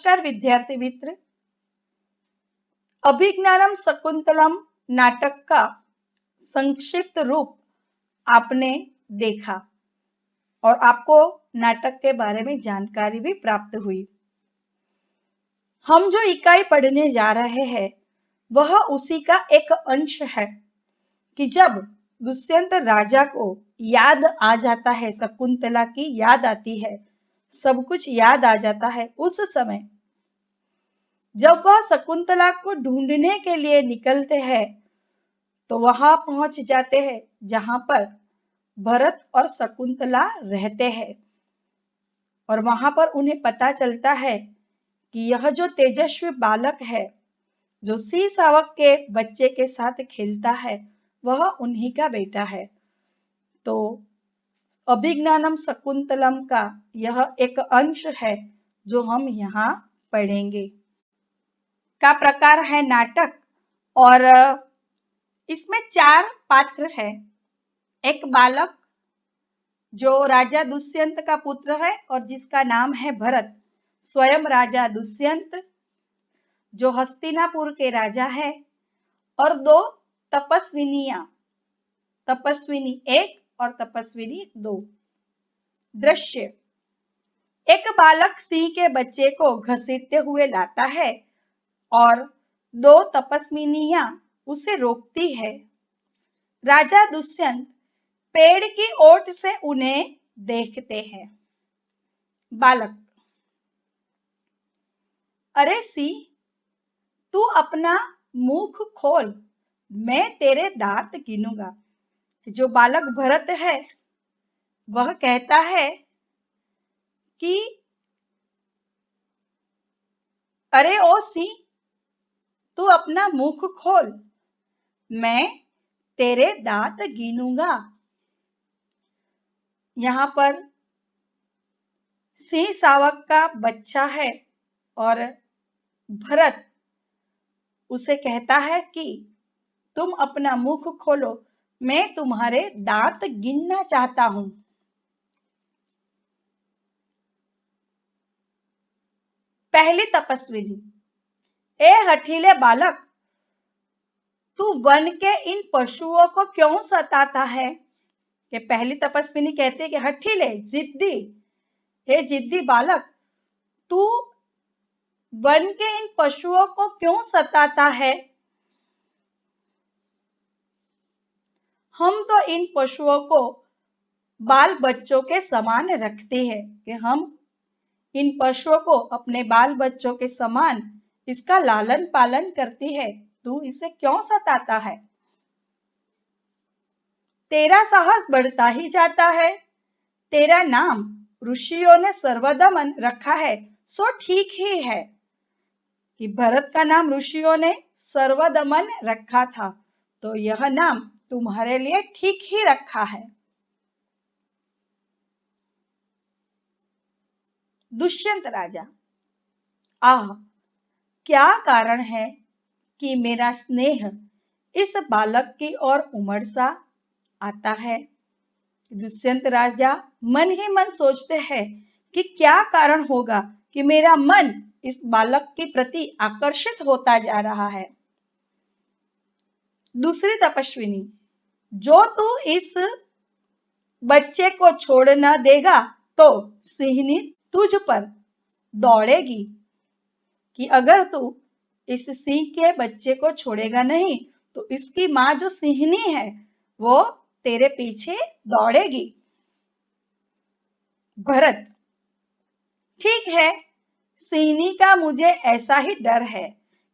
नमस्कार विद्यार्थी मित्र, अभिज्ञानम शकुंतलम नाटक का संक्षिप्त रूप आपने देखा और आपको नाटक के बारे में जानकारी भी प्राप्त हुई। हम जो इकाई पढ़ने जा रहे हैं वह उसी का एक अंश है कि जब दुष्यंत राजा को याद आ जाता है, शकुंतला की याद आती है, सब कुछ याद आ जाता है, उस समय जब वह शकुंतला को ढूंढने के लिए निकलते हैं तो वहां पहुंच जाते हैं जहां पर भरत और शकुंतला रहते हैं और वहां पर उन्हें पता चलता है कि यह जो तेजस्वी बालक है जो सी सावक के बच्चे के साथ खेलता है वह उन्हीं का बेटा है। तो अभिज्ञानम शकुंतलम का यह एक अंश है जो हम यहाँ पढ़ेंगे। का प्रकार है नाटक और इसमें 4 पात्र है। एक बालक जो राजा दुष्यंत का पुत्र है और जिसका नाम है भरत, स्वयं राजा दुष्यंत जो हस्तिनापुर के राजा है, और 2 तपस्विनियां, तपस्विनी 1 और तपस्विनी 2। दृश्य, एक बालक सिंह के बच्चे को घसीटते हुए लाता है और 2 तपस्विनियां उसे रोकती है। राजा दुष्यंत पेड़ की ओट से उन्हें देखते हैं। बालक, अरे सिंह, तू अपना मुख खोल, मैं तेरे दांत गिनूंगा। जो बालक भरत है वह कहता है कि अरे ओ सिंह, तू अपना मुख खोल, मैं तेरे दांत गिनूंगा। यहाँ पर सिंह सावक का बच्चा है और भरत उसे कहता है कि तुम अपना मुख खोलो, मैं तुम्हारे दांत गिनना चाहता हूं। पहली तपस्विनी, ए हठीले बालक, तू वन के इन पशुओं को क्यों सताता है? कि पहली तपस्विनी कहती है कि हठीले, जिद्दी, हे जिद्दी बालक, तू वन के इन पशुओं को क्यों सताता है? हम तो इन पशुओं को बाल बच्चों के समान रखते हैं कि हम इन पशुओं को अपने बाल बच्चों के समान इसका लालन पालन करती है, तू इसे क्यों सताता है? तेरा साहस बढ़ता ही जाता है। तेरा नाम ऋषियों ने सर्वदमन रखा है, सो ठीक ही है कि भरत का नाम ऋषियों ने सर्वदमन रखा था, तो यह नाम तुम्हारे लिए ठीक ही रखा है। दुष्यंत राजा, आह, क्या कारण है कि मेरा स्नेह इस बालक की ओर उमड़ सा आता है। दुष्यंत राजा मन ही मन सोचते हैं कि क्या कारण होगा कि मेरा मन इस बालक के प्रति आकर्षित होता जा रहा है। दूसरी तपस्विनी, जो तू इस बच्चे को छोड़ न देगा तो सिंहनी तुझ पर दौड़ेगी। कि अगर तू इस सिंह के बच्चे को छोड़ेगा नहीं तो इसकी माँ जो सिंहनी है वो तेरे पीछे दौड़ेगी। भरत, ठीक है, सिंहनी का मुझे ऐसा ही डर है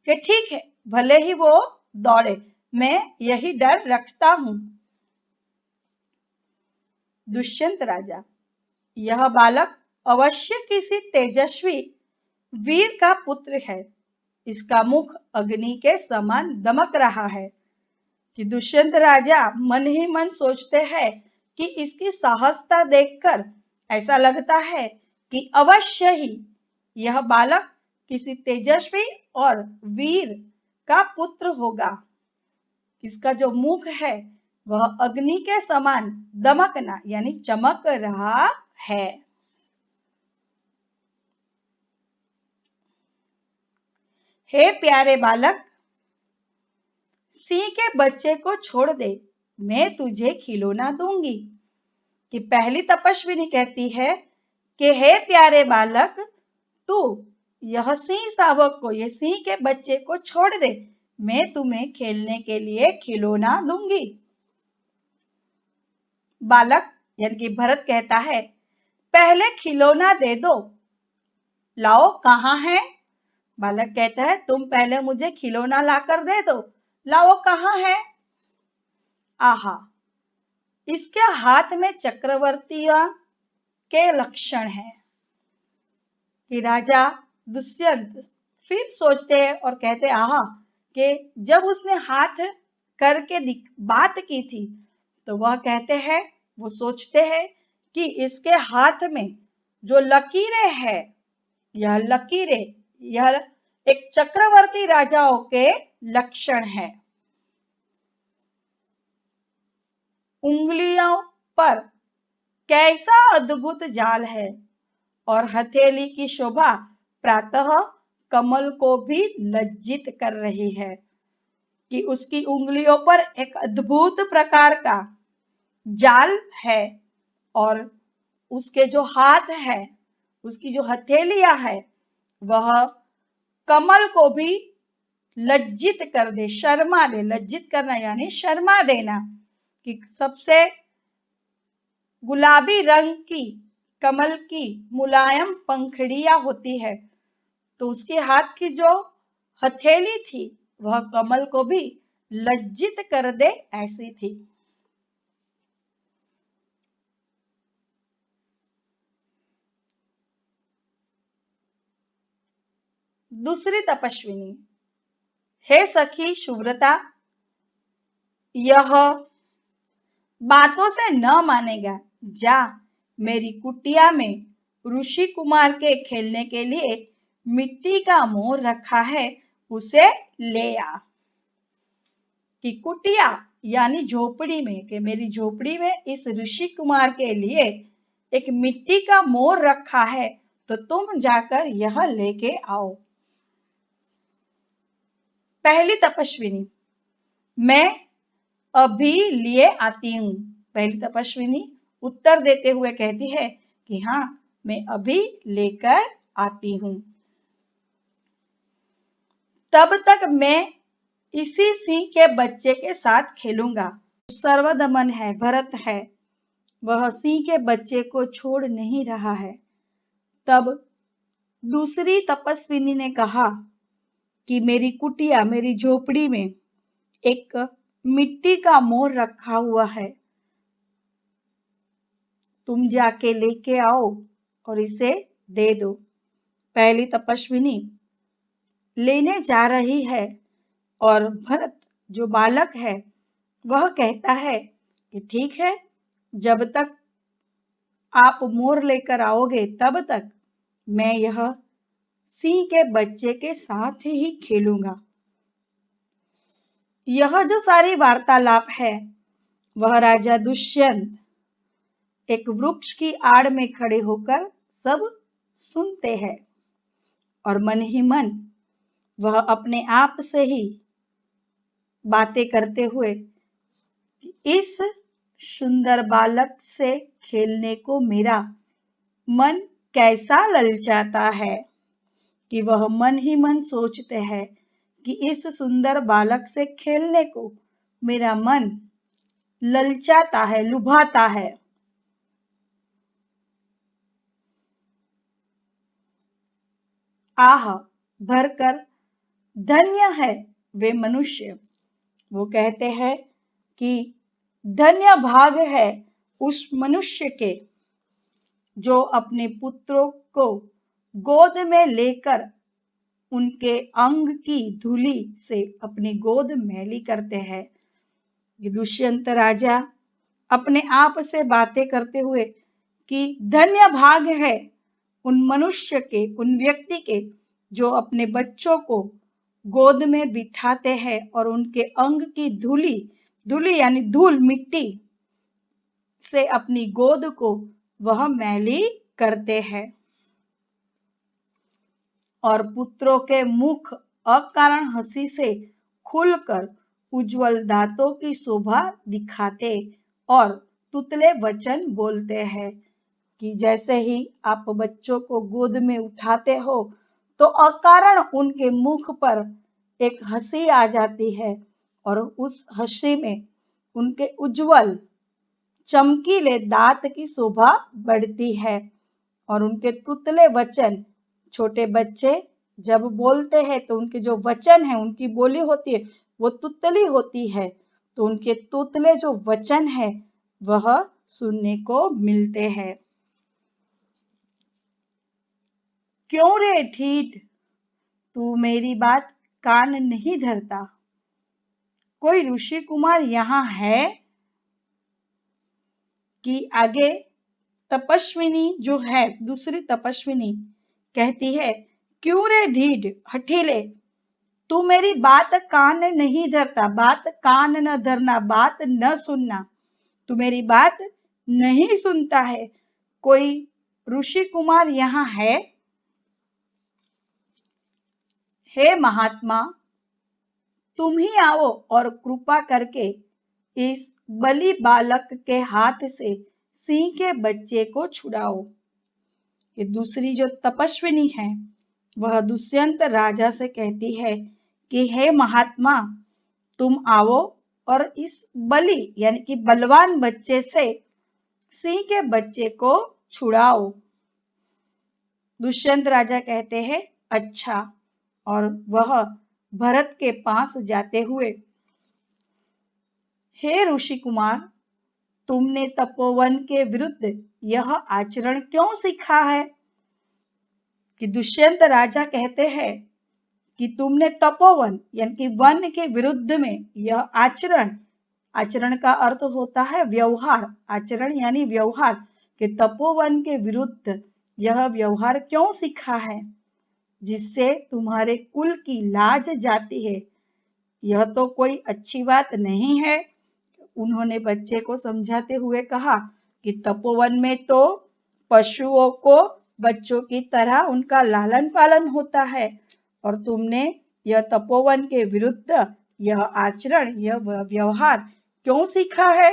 कि ठीक है, भले ही वो दौड़े, मैं यही डर रखता हूं। दुष्यंत राजा, यह बालक अवश्य किसी तेजस्वी वीर का पुत्र है, इसका मुख अग्नि के समान दमक रहा है। कि दुष्यंत राजा मन ही मन सोचते हैं कि इसकी साहसता देखकर ऐसा लगता है कि अवश्य ही यह बालक किसी तेजस्वी और वीर का पुत्र होगा। इसका जो मुख है वह अग्नि के समान दमकना यानी चमक रहा है। हे प्यारे बालक, सिंह के बच्चे को छोड़ दे, मैं तुझे खिलौना दूंगी। कि पहली तपस्विनी कहती है कि हे प्यारे बालक, तू यह सिंह शावक को, ये सिंह के बच्चे को छोड़ दे, मैं तुम्हें खेलने के लिए खिलौना दूंगी। बालक यानी कि भरत कहता है, पहले खिलौना दे दो, लाओ कहाँ है? बालक कहता है, तुम पहले मुझे खिलौना लाकर दे दो, लाओ कहाँ है? आहा, इसके हाथ में चक्रवर्तियों के लक्षण हैं। कि राजा दुष्यंत फिर सोचते हैं और कहते आहा, कि जब उसने हाथ करके बात की थी तो वह कहते हैं, वो सोचते हैं कि इसके हाथ में जो लकीरें हैं, यह लकीरें, यह एक चक्रवर्ती राजाओं के लक्षण है। उंगलियों पर कैसा अद्भुत जाल है और हथेली की शोभा प्रातः कमल को भी लज्जित कर रही है। कि उसकी उंगलियों पर एक अद्भुत प्रकार का जाल है और उसके जो हाथ है, उसकी जो हथेलियां है, वह कमल को भी लज्जित कर दे, शर्मा दे। लज्जित करना यानी शर्मा देना। कि सबसे गुलाबी रंग की कमल की मुलायम पंखुड़ियां होती है, तो उसके हाथ की जो हथेली थी वह कमल को भी लज्जित कर दे ऐसी थी। दूसरी तपस्विनी, हे सखी शुभ्रता, यह बातों से न मानेगा, जा मेरी कुटिया में ऋषि कुमार के खेलने के लिए मिट्टी का मोर रखा है, उसे ले आ। कि कुटिया यानी झोपड़ी में, कि मेरी झोपड़ी में इस ऋषि कुमार के लिए एक मिट्टी का मोर रखा है, तो तुम जाकर यह लेके आओ। पहली तपस्विनी, मैं अभी लिए आती हूँ। पहली तपस्विनी उत्तर देते हुए कहती है कि हाँ, मैं अभी लेकर आती हूँ। तब तक मैं इसी सिंह के बच्चे के साथ खेलूंगा। सर्वदमन है, भरत है, वह सिंह के बच्चे को छोड़ नहीं रहा है। तब दूसरी तपस्विनी ने कहा कि मेरी कुटिया, मेरी झोपड़ी में एक मिट्टी का मोर रखा हुआ है, तुम जाके लेके आओ और इसे दे दो। पहली तपस्विनी लेने जा रही है और भरत जो बालक है वह कहता है कि ठीक है, जब तक आप मोर लेकर आओगे तब तक मैं यह सिंह के बच्चे के साथ ही खेलूंगा। यह जो सारी वार्तालाप है वह राजा दुष्यंत एक वृक्ष की आड़ में खड़े होकर सब सुनते हैं और मन ही मन वह अपने आप से ही बातें करते हुए इस सुंदर बालक से खेलने को मेरा मन कैसा ललचाता है। कि वह मन ही मन सोचते हैं कि इस सुंदर बालक से खेलने को मेरा मन ललचाता है, लुभाता है। आह भरकर धन्य है वे मनुष्य। वो कहते हैं कि धन्य भाग है उस मनुष्य के जो अपने पुत्रों को गोद में लेकर उनके अंग की धूली से अपनी गोद मैली करते हैं। दुष्यंत राजा अपने आप से बातें करते हुए कि धन्य भाग है उन मनुष्य के, उन व्यक्ति के जो अपने बच्चों को गोद में बिठाते हैं और उनके अंग की धूली, धूली यानी धूल, मिट्टी से अपनी गोद को वह मैली करते हैं और पुत्रों के मुख अकारण हंसी से खुलकर उज्जवल दांतों की शोभा दिखाते और तुतले वचन बोलते हैं कि जैसे ही आप बच्चों को गोद में उठाते हो तो अकारण उनके मुख पर एक हंसी आ जाती है और उस हंसी में उनके उज्जवल चमकीले दांत की शोभा बढ़ती है और उनके तुतले वचन, छोटे बच्चे जब बोलते हैं तो उनके जो वचन है, उनकी बोली होती है वो तुतली होती है, तो उनके तुतले जो वचन है वह सुनने को मिलते हैं। क्यों रे ढीठ, तू मेरी बात कान नहीं धरता? कोई ऋषि कुमार यहाँ है? कि आगे तपस्विनी जो है, दूसरी तपस्विनी कहती है, क्यों रे ढीठ हठीले, तू मेरी बात कान नहीं धरता? बात कान न धरना, बात न सुनना, तू मेरी बात नहीं सुनता है। कोई ऋषि कुमार यहाँ है? हे महात्मा, तुम ही आओ और कृपा करके इस बलि बालक के हाथ से सिंह के बच्चे को छुड़ाओ। कि दूसरी जो तपस्विनी है वह दुष्यंत राजा से कहती है कि हे महात्मा, तुम आओ और इस बलि यानी कि बलवान बच्चे से सिंह के बच्चे को छुड़ाओ। दुष्यंत राजा कहते हैं अच्छा, और वह भरत के पास जाते हुए, हे ऋषि कुमार, तुमने तपोवन के विरुद्ध यह आचरण क्यों सीखा है? कि दुष्यंत राजा कहते हैं कि तुमने तपोवन यानी कि वन के विरुद्ध में यह आचरण, आचरण का अर्थ होता है व्यवहार, आचरण यानी व्यवहार, कि तपोवन के विरुद्ध यह व्यवहार क्यों सीखा है जिससे तुम्हारे कुल की लाज जाती है? यह तो कोई अच्छी बात नहीं है। उन्होंने बच्चे को समझाते हुए कहा कि तपोवन में तो पशुओं को बच्चों की तरह उनका लालन पालन होता है और तुमने यह तपोवन के विरुद्ध यह आचरण, यह व्यवहार क्यों सीखा है?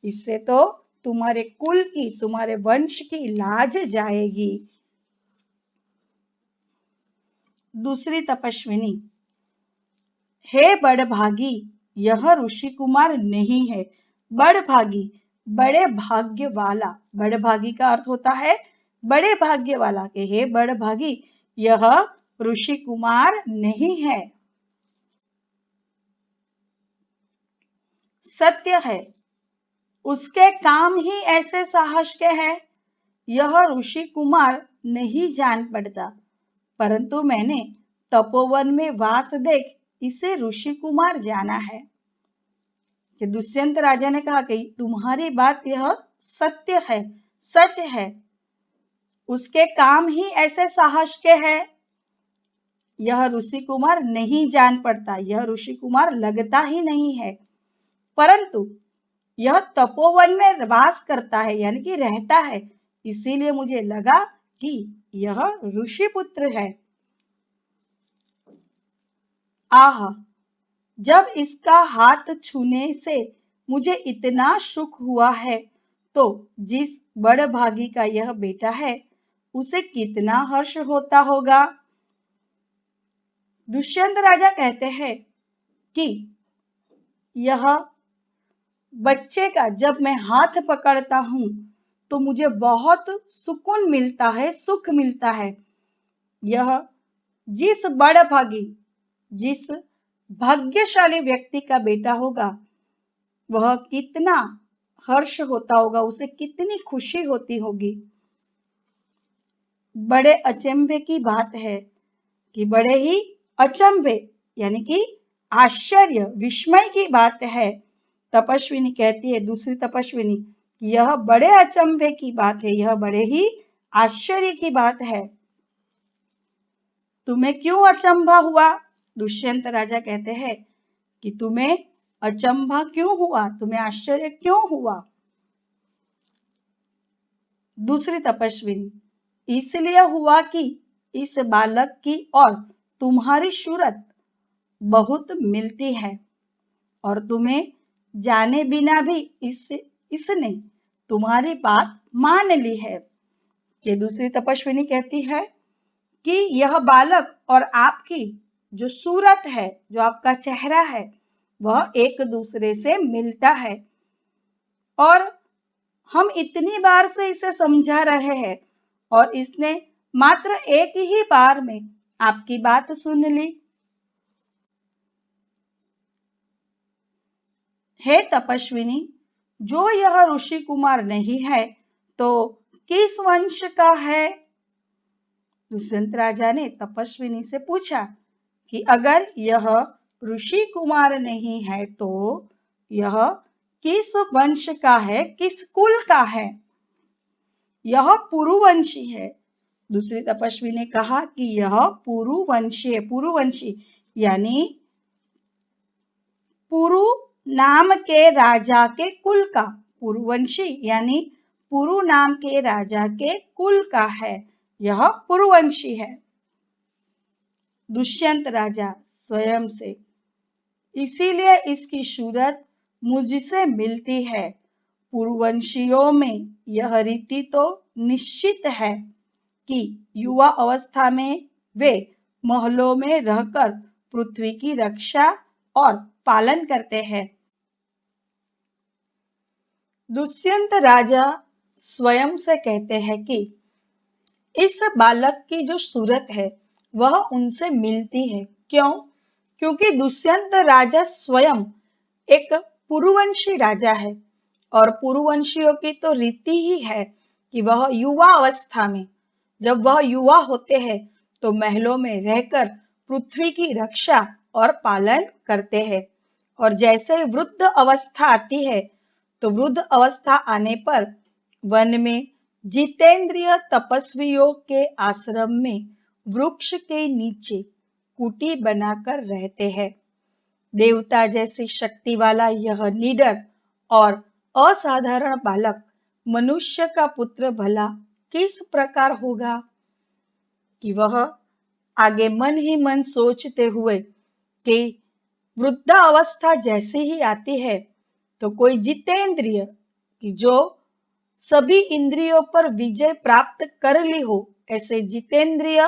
इससे तो तुम्हारे कुल की, तुम्हारे वंश की लाज जाएगी। दूसरी तपस्विनी, हे बड़भागी, यह ऋषि कुमार नहीं है। बड़भागी, बड़े भाग्य वाला, बड़भागी का अर्थ होता है बड़े भाग्य वाला। के हे बड़भागी, यह ऋषि कुमार नहीं है। सत्य है, उसके काम ही ऐसे साहस के हैं, यह ऋषि कुमार नहीं जान पड़ता, परंतु मैंने तपोवन में वास देख इसे ऋषि कुमार जाना है। कि दुष्यंत राजा ने कहा कि तुम्हारी बात यह सत्य है, सच है, उसके काम ही ऐसे साहस के हैं, यह ऋषि कुमार नहीं जान पड़ता, यह ऋषि कुमार लगता ही नहीं है, परंतु यह तपोवन में वास करता है यानी कि रहता है, इसीलिए मुझे लगा कि यह ऋषि पुत्र है। आह, जब इसका हाथ छूने से मुझे इतना सुख हुआ है तो जिस बड़भागी का यह बेटा है उसे कितना हर्ष होता होगा। दुष्यंत राजा कहते हैं कि यह बच्चे का जब मैं हाथ पकड़ता हूं तो मुझे बहुत सुकून मिलता है, सुख मिलता है। यह जिस बड़भागी, जिस भाग्यशाली व्यक्ति का बेटा होगा वह कितना हर्ष होता होगा, उसे कितनी खुशी होती होगी। बड़े अचंभे की बात है कि बड़े ही अचंभे यानी कि आश्चर्य, विस्मय की बात है। तपस्विनी कहती है, दूसरी तपस्विनी, यह बड़े अचंभे की बात है, यह बड़े ही आश्चर्य की बात है। तुम्हें क्यों अचंभा हुआ? दुष्यंत राजा कहते हैं कि तुम्हें अचंभा क्यों हुआ, तुम्हें आश्चर्य क्यों हुआ? दूसरी तपस्विनी, इसलिए हुआ कि इस बालक की और तुम्हारी सूरत बहुत मिलती है और तुम्हें जाने बिना भी इसने तुम्हारी बात मान ली है। कि दूसरी तपस्विनी कहती है कि यह बालक और आपकी जो सूरत है, जो आपका चेहरा है, वह एक दूसरे से मिलता है और हम इतनी बार से इसे समझा रहे हैं और इसने मात्र एक ही बार में आपकी बात सुन ली। हे तपस्विनी, जो यह ऋषि कुमार नहीं है तो किस वंश का है? दुष्यंत राजा ने तपस्विनी से पूछा कि अगर यह ऋषि कुमार नहीं है तो यह किस वंश का है, किस कुल का है? यह पुरुवंशी है। दूसरी तपस्वी ने कहा कि यह पुरुवंशी है। पुरुवंशी यानी पुरु नाम के राजा के कुल का। पुरुवंशी यानी पुरु नाम के राजा के कुल का है, यह पुरुवंशी है। दुष्यंत राजा स्वयं से, इसीलिए इसकी सूरत मुझसे मिलती है। पुरुवंशियों में यह रीति तो निश्चित है कि युवा अवस्था में वे महलों में रहकर पृथ्वी की रक्षा और पालन करते हैं। दुष्यंत राजा स्वयं से कहते हैं कि इस बालक की जो सूरत है वह उनसे मिलती है। क्यों? क्योंकि दुष्यंत राजा स्वयं एक पुरुवंशी राजा है और पुरुवंशियों की तो रीति ही है कि वह युवा अवस्था में, जब वह युवा होते हैं तो महलों में रहकर पृथ्वी की रक्षा और पालन करते हैं और जैसे वृद्ध अवस्था आती है तो वृद्ध अवस्था आने पर वन में जितेंद्रिय तपस्वियों के आश्रम में वृक्ष के नीचे कुटी बनाकर रहते हैं। देवता जैसी शक्ति वाला यह निडर और असाधारण बालक मनुष्य का पुत्र भला किस प्रकार होगा कि वह आगे मन ही मन सोचते हुए कि वृद्धावस्था जैसे ही आती है तो कोई जितेंद्रिय कि जो सभी इंद्रियों पर विजय प्राप्त कर ली हो, ऐसे जितेंद्रिय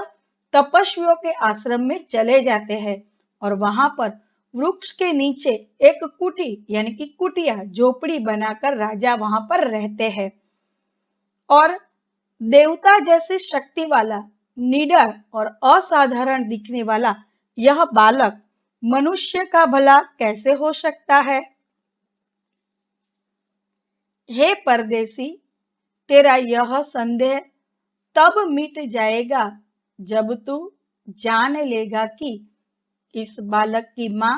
तपस्वियों के आश्रम में चले जाते हैं और वहां पर वृक्ष के नीचे एक कुटी यानी कि कुटिया झोपड़ी बनाकर राजा वहां पर रहते हैं। और देवता जैसी शक्ति वाला निडर और असाधारण दिखने वाला यह बालक मनुष्य का भला कैसे हो सकता है? हे परदेसी, तेरा यह संदेह तब मिट जाएगा जब तू जान लेगा कि इस बालक की मां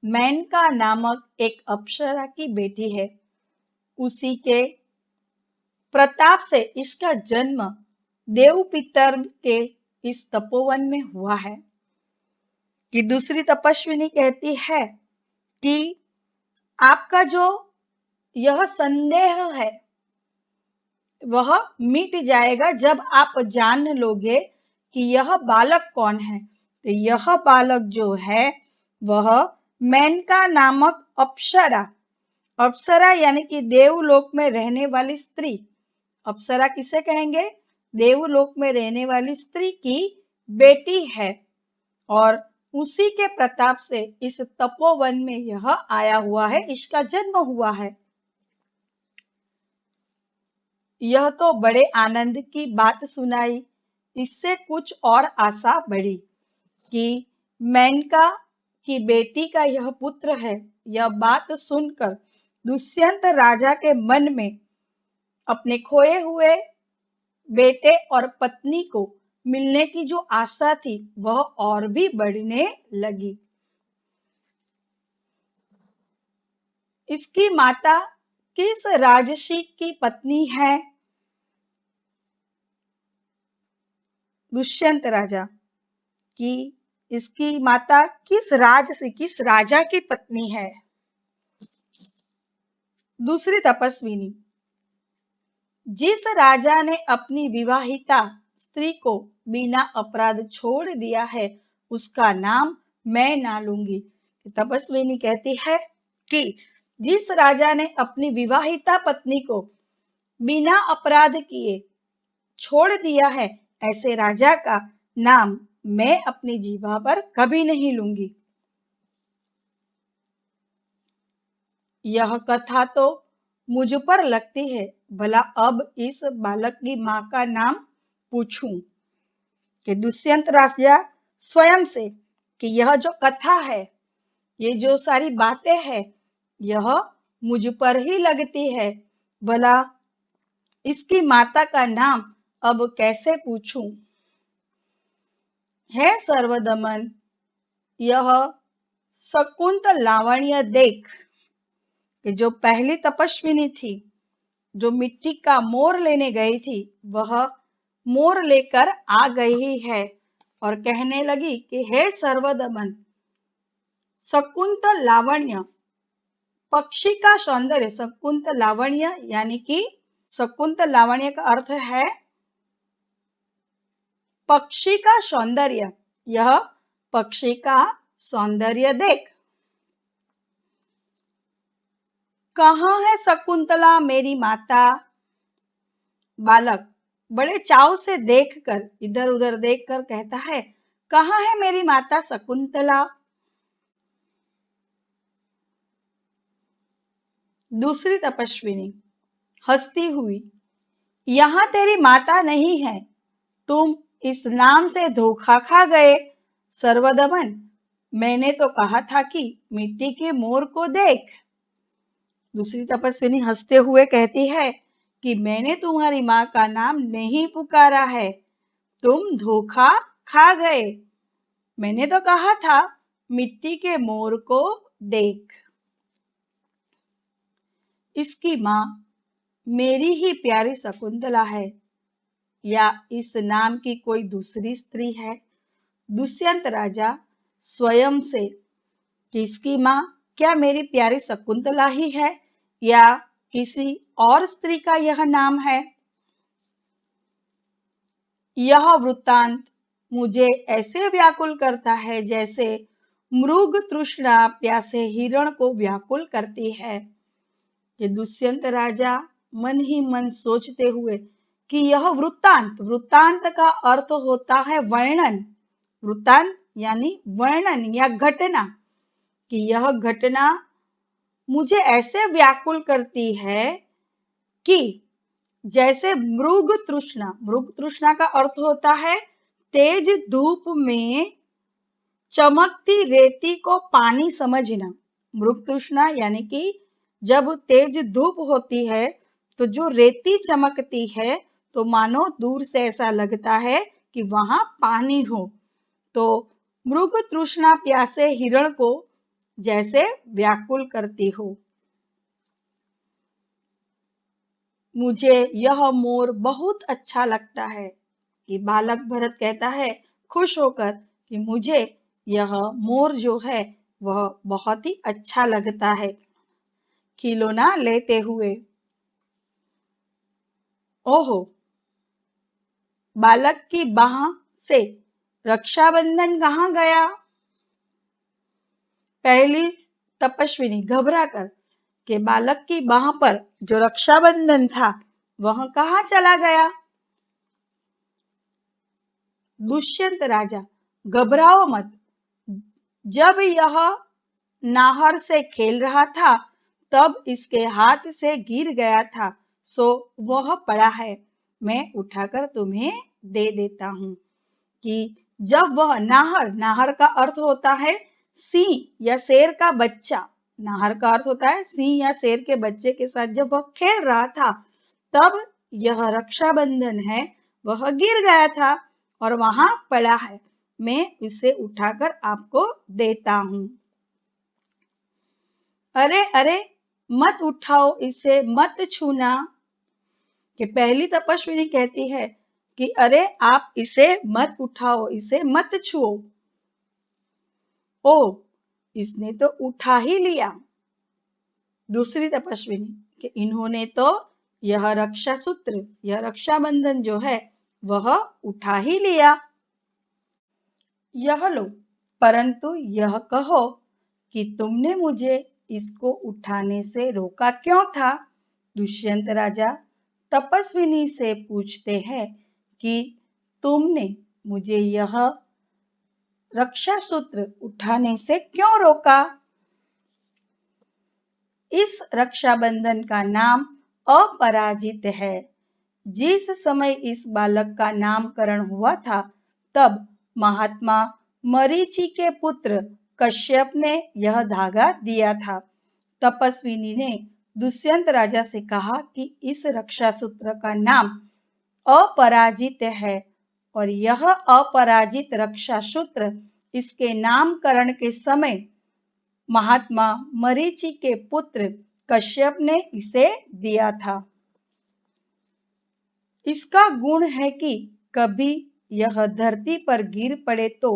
मेनका नामक एक अप्सरा की बेटी है। उसी के प्रताप से इसका जन्म देवपितर के इस तपोवन में हुआ है। कि दूसरी तपस्विनी कहती है कि आपका जो यह संदेह है वह मिट जाएगा जब आप जान लोगे कि यह बालक कौन है। तो यह बालक जो है वह मेनका नामक अप्सरा, अप्सरा यानी कि देवलोक में रहने वाली स्त्री। अप्सरा किसे कहेंगे? देवलोक में रहने वाली स्त्री की बेटी है और उसी के प्रताप से इस तपोवन में यह आया हुआ है, इसका जन्म हुआ है। यह तो बड़े आनंद की बात सुनाई। इससे कुछ और आशा बढ़ी कि मेनका की बेटी का यह पुत्र है। यह बात सुनकर दुष्यंत राजा के मन में अपने खोए हुए बेटे और पत्नी को मिलने की जो आशा थी वह और भी बढ़ने लगी। इसकी माता किस राजसी की पत्नी है? दुष्यंत राजा कि इसकी माता किस राजा की पत्नी है? दूसरी तपस्विनी, जिस राजा ने अपनी विवाहिता स्त्री को बिना अपराध छोड़ दिया है उसका नाम मैं ना लूंगी। तपस्विनी कहती है कि जिस राजा ने अपनी विवाहिता पत्नी को बिना अपराध किए छोड़ दिया है, ऐसे राजा का नाम मैं अपनी जीभा पर कभी नहीं लूंगी। यह कथा तो मुझ पर लगती है, भला अब इस बालक की माँ का नाम पूछूं। कि दुष्यंत राजा स्वयं से कि यह जो कथा है, ये जो सारी बातें हैं, यह मुझ पर ही लगती है, भला इसकी माता का नाम अब कैसे पूछूं। है सर्वदमन, यह शकुंत लावण्य देख। कि जो पहली तपस्विनी थी, जो मिट्टी का मोर लेने गई थी, वह मोर लेकर आ गई है और कहने लगी कि हे सर्वदमन, शकुंत लावण्य, पक्षी का सौंदर्य। शकुंत लावण्य यानी कि शकुंत लावण्य का अर्थ है पक्षी का सौंदर्य। यह पक्षी का सौंदर्य देख। कहाँ है शकुंतला मेरी माता। बालक बड़े चाव से देखकर, इधर उधर देखकर कहता है, कहाँ है मेरी माता शकुंतला। दूसरी तपस्विनी हंसती हुई, यहाँ तेरी माता नहीं है, तुम इस नाम से धोखा खा गए सर्वदमन। मैंने तो कहा था कि मिट्टी के मोर को देख। दूसरी तपस्विनी हंसते हुए कहती है कि मैंने तुम्हारी माँ का नाम नहीं पुकारा है, तुम धोखा खा गए। मैंने तो कहा था मिट्टी के मोर को देख। इसकी माँ मेरी ही प्यारी शकुंतला है या इस नाम की कोई दूसरी स्त्री है। दुष्यंत राजा स्वयं से कि इसकी माँ क्या मेरी प्यारी शकुंतला ही है या किसी और स्त्री का यह नाम है। यह वृत्तांत मुझे ऐसे व्याकुल करता है जैसे मृग तृष्णा प्यासे हिरण को व्याकुल करती है। कि दुष्यंत राजा मन ही मन सोचते हुए कि यह वृत्तांत, वृत्तांत का अर्थ होता है वर्णन। वृत्तांत यानी वर्णन या घटना। कि यह घटना मुझे ऐसे व्याकुल करती है कि जैसे मृग तृष्णा, मृग तृष्णा का अर्थ होता है तेज धूप में चमकती रेती को पानी समझना। मृग तृष्णा यानी कि जब तेज धूप होती है तो जो रेती चमकती है तो मानो दूर से ऐसा लगता है कि वहां पानी हो। तो मृग तृष्णा प्यासे हिरण को जैसे व्याकुल करती हो। मुझे यह मोर बहुत अच्छा लगता है। कि बालक भरत कहता है खुश होकर कि मुझे यह मोर जो है वह बहुत ही अच्छा लगता है। खिलौना लेते हुए। ओहो, बालक की बाह से रक्षाबंधन कहाँ गया। पहली तपस्विनी घबराकर के बालक की बाह पर जो रक्षाबंधन था वह कहाँ चला गया। दुष्यंत राजा घबराओ मत, जब यह नाहर से खेल रहा था तब इसके हाथ से गिर गया था, सो वह पड़ा है, मैं उठाकर तुम्हें दे देता हूँ। कि जब वह नाहर, नाहर का अर्थ होता है सिंह या शेर का बच्चा, नाहर का अर्थ होता है सिंह या शेर के बच्चे के साथ जब वह खेल रहा था तब यह रक्षाबंधन है वह गिर गया था और वहां पड़ा है, मैं इसे उठाकर आपको देता हूँ। अरे अरे मत उठाओ इसे, मत छूना। कि पहली तपस्विनी कहती है कि अरे आप इसे मत उठाओ, इसे मत छुओ। ओ, इसने तो उठा ही लिया। दूसरी तपस्विनी कि इन्होंने तो यह रक्षा सूत्र, यह रक्षाबंधन जो है वह उठा ही लिया। यह लो, परंतु यह कहो कि तुमने मुझे इसको उठाने से रोका क्यों था? दुष्यंत राजा तपस्विनी से पूछते हैं कि तुमने मुझे यह रक्षा सूत्र उठाने से क्यों रोका? इस रक्षाबंधन का नाम अपराजित है। जिस समय इस बालक का नामकरण हुआ था, तब महात्मा मरीचि के पुत्र कश्यप ने यह धागा दिया था। तपस्विनी ने दुष्यंत राजा से कहा कि इस रक्षा सूत्र का नाम अपराजित है और यह अपराजित रक्षा सूत्र इसके नामकरण के समय महात्मा मरीचि के पुत्र कश्यप ने इसे दिया था। इसका गुण है कि कभी यह धरती पर गिर पड़े तो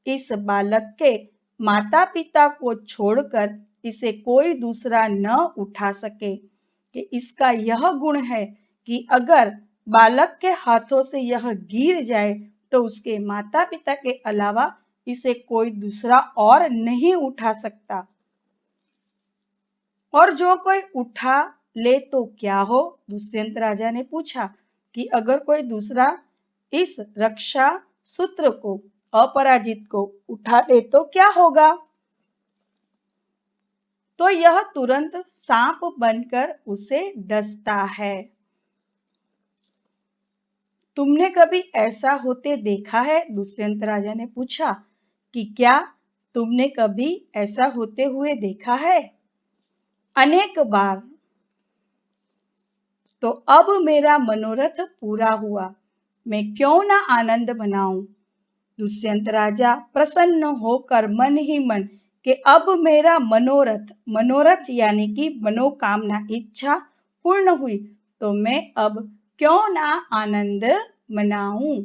इस बालक के माता पिता को छोड़कर इसे कोई दूसरा न उठा सके। कि इसका यह गुण है कि अगर बालक के हाथों से यह गिर जाए तो उसके माता पिता के अलावा इसे कोई दूसरा और नहीं उठा सकता। और जो कोई उठा ले तो क्या हो? दुष्यंत राजा ने पूछा कि अगर कोई दूसरा इस रक्षा सूत्र को, अपराजित को उठा ले तो क्या होगा? तो यह तुरंत सांप बनकर उसे डसता है। तुमने कभी ऐसा होते देखा है? दुष्यंत राजा ने पूछा कि क्या तुमने कभी ऐसा होते हुए देखा है? अनेक बार। तो अब मेरा मनोरथ पूरा हुआ, मैं क्यों ना आनंद मनाऊं? दुष्यंत राजा प्रसन्न होकर मन ही मन कि अब मेरा मनोरथ यानी कि मनोकामना, इच्छा पूर्ण हुई, तो मैं अब क्यों ना आनंद मनाऊं।